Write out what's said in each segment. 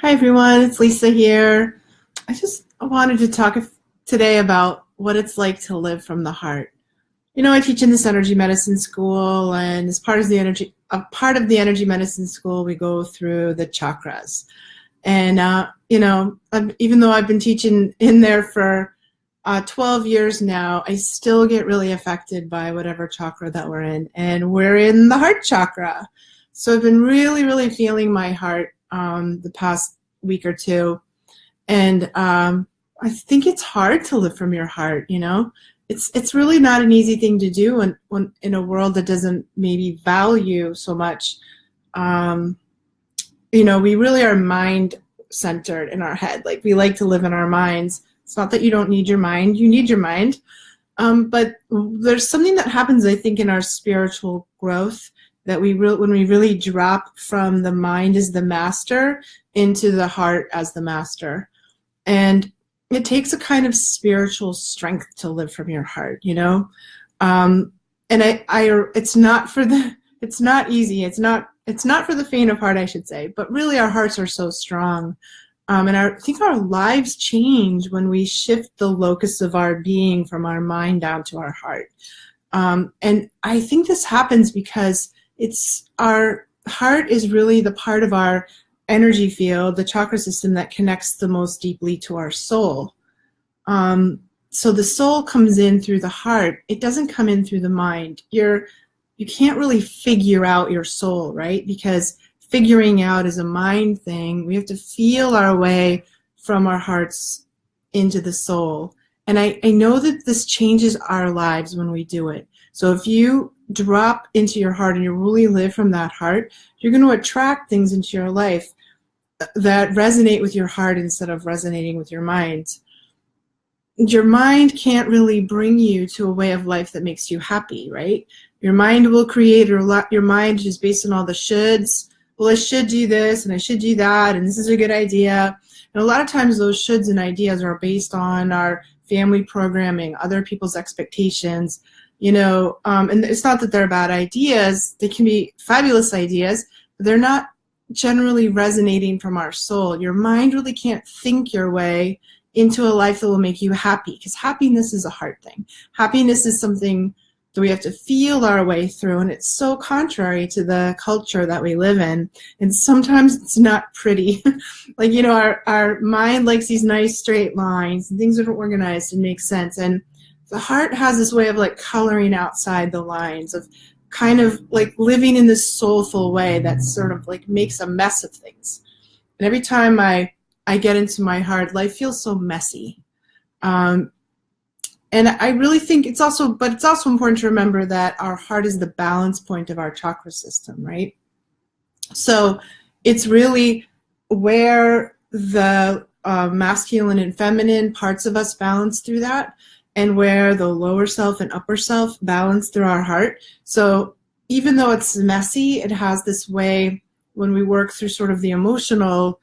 Hi everyone, it's Lisa here. I just wanted to talk today about what it's like to live from the heart. I teach in this energy medicine school, and as part of the energy medicine school, we go through the chakras. And even though I've been teaching in there for 12 years now, I still get really affected by whatever chakra that we're in, and we're in the heart chakra. So I've been really, really feeling my heart the past week or two, and I think it's hard to live from your heart. It's really not an easy thing to do when in a world that doesn't maybe value so much. We really are mind centered in our head. Like, we like to live in our minds. It's not that you don't need your mind. You need your mind. But there's something that happens, I think, in our spiritual growth, that when we really drop from the mind as the master into the heart as the master. And it takes a kind of spiritual strength to live from your heart, and it's not easy. It's not for the faint of heart, I should say, but really our hearts are so strong. And I think our lives change when we shift the locus of our being from our mind down to our heart. And I think this happens because our heart is really the part of our energy field, the chakra system, that connects the most deeply to our soul. So the soul comes in through the heart. It doesn't come in through the mind. You can't really figure out your soul, right? Because figuring out is a mind thing. We have to feel our way from our hearts into the soul. And I know that this changes our lives when we do it. So if you drop into your heart and you really live from that heart, you're going to attract things into your life that resonate with your heart instead of resonating with your mind. Your mind can't really bring you to a way of life that makes you happy, right? Your mind will create your mind is based on all the shoulds. Well, I should do this and I should do that, and this is a good idea. And a lot of times those shoulds and ideas are based on our family programming, other people's expectations, and it's not that they're bad ideas. They can be fabulous ideas, but they're not generally resonating from our soul. Your mind really can't think your way into a life that will make you happy, because happiness is a heart thing. Happiness is something that we have to feel our way through, and it's so contrary to the culture that we live in, and sometimes it's not pretty. Like, our mind likes these nice straight lines, and things are organized and make sense, and the heart has this way of like coloring outside the lines, of kind of like living in this soulful way that sort of like makes a mess of things. And every time I get into my heart, life feels so messy. And I really think it's also important to remember that our heart is the balance point of our chakra system, right? So it's really where the masculine and feminine parts of us balance through that, and where the lower self and upper self balance through our heart. So even though it's messy, it has this way, when we work through sort of the emotional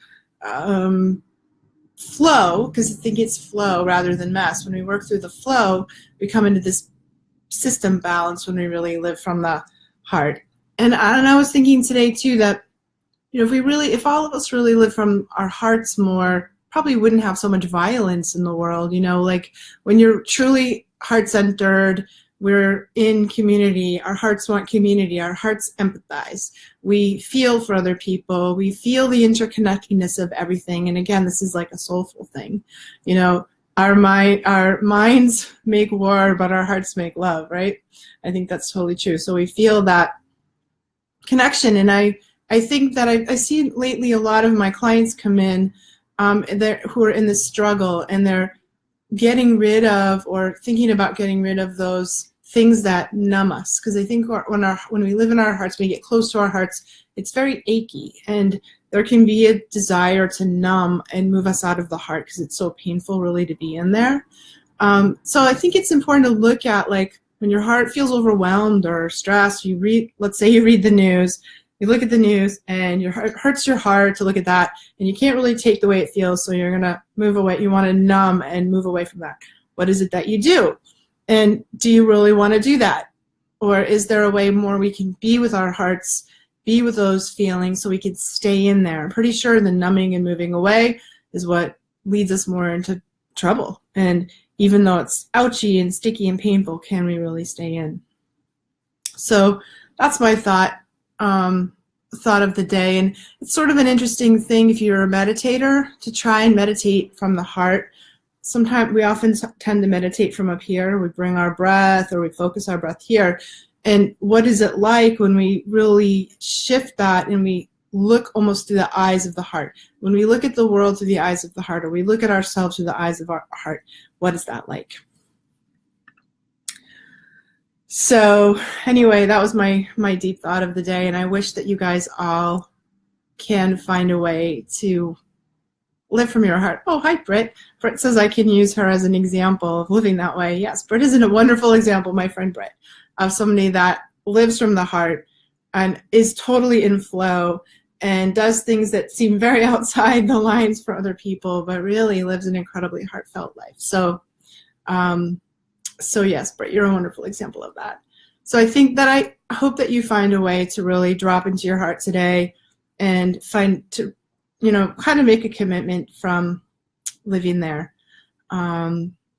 flow, because I think it's flow rather than mess. When we work through the flow, we come into this system balance when we really live from the heart. And I was thinking today too that, if all of us really live from our hearts more, probably wouldn't have so much violence in the world. Like when you're truly heart-centered, we're in community, our hearts want community, our hearts empathize. We feel for other people, we feel the interconnectedness of everything. And again, this is like a soulful thing. Our minds make war, but our hearts make love, right? I think that's totally true. So we feel that connection. And I think that I see lately a lot of my clients come in who are in this struggle, and they're getting rid of or thinking about getting rid of those things that numb us. Because I think when we live in our hearts, we get close to our hearts, it's very achy, and there can be a desire to numb and move us out of the heart because it's so painful really to be in there. So I think it's important to look at, like, when your heart feels overwhelmed or stressed, let's say you read the news, you look at the news and your heart hurts your heart to look at that, and you can't really take the way it feels, so you're going to move away. You want to numb and move away from that. What is it that you do? And do you really want to do that? Or is there a way more we can be with our hearts be with those feelings so we can stay in there. I'm pretty sure the numbing and moving away is what leads us more into trouble. And even though it's ouchy and sticky and painful, can we really stay in? So that's my thought of the day. And it's sort of an interesting thing if you're a meditator to try and meditate from the heart. Sometimes we often tend to meditate from up here. We bring our breath or we focus our breath here. And what is it like when we really shift that and we look almost through the eyes of the heart? When we look at the world through the eyes of the heart, or we look at ourselves through the eyes of our heart, what is that like? So anyway, that was my deep thought of the day, and I wish that you guys all can find a way to live from your heart. Oh, hi, Britt. Britt says I can use her as an example of living that way. Yes, Britt is a wonderful example, my friend Britt, of somebody that lives from the heart and is totally in flow and does things that seem very outside the lines for other people, but really lives an incredibly heartfelt life. So yes, Britt, you're a wonderful example of that. So I think that I hope that you find a way to really drop into your heart today and find to, kind of make a commitment from living there.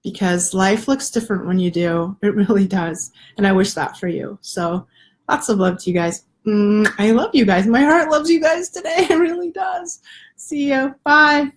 Because life looks different when you do. It really does. And I wish that for you. So lots of love to you guys. I love you guys. My heart loves you guys today. It really does. See you. Bye.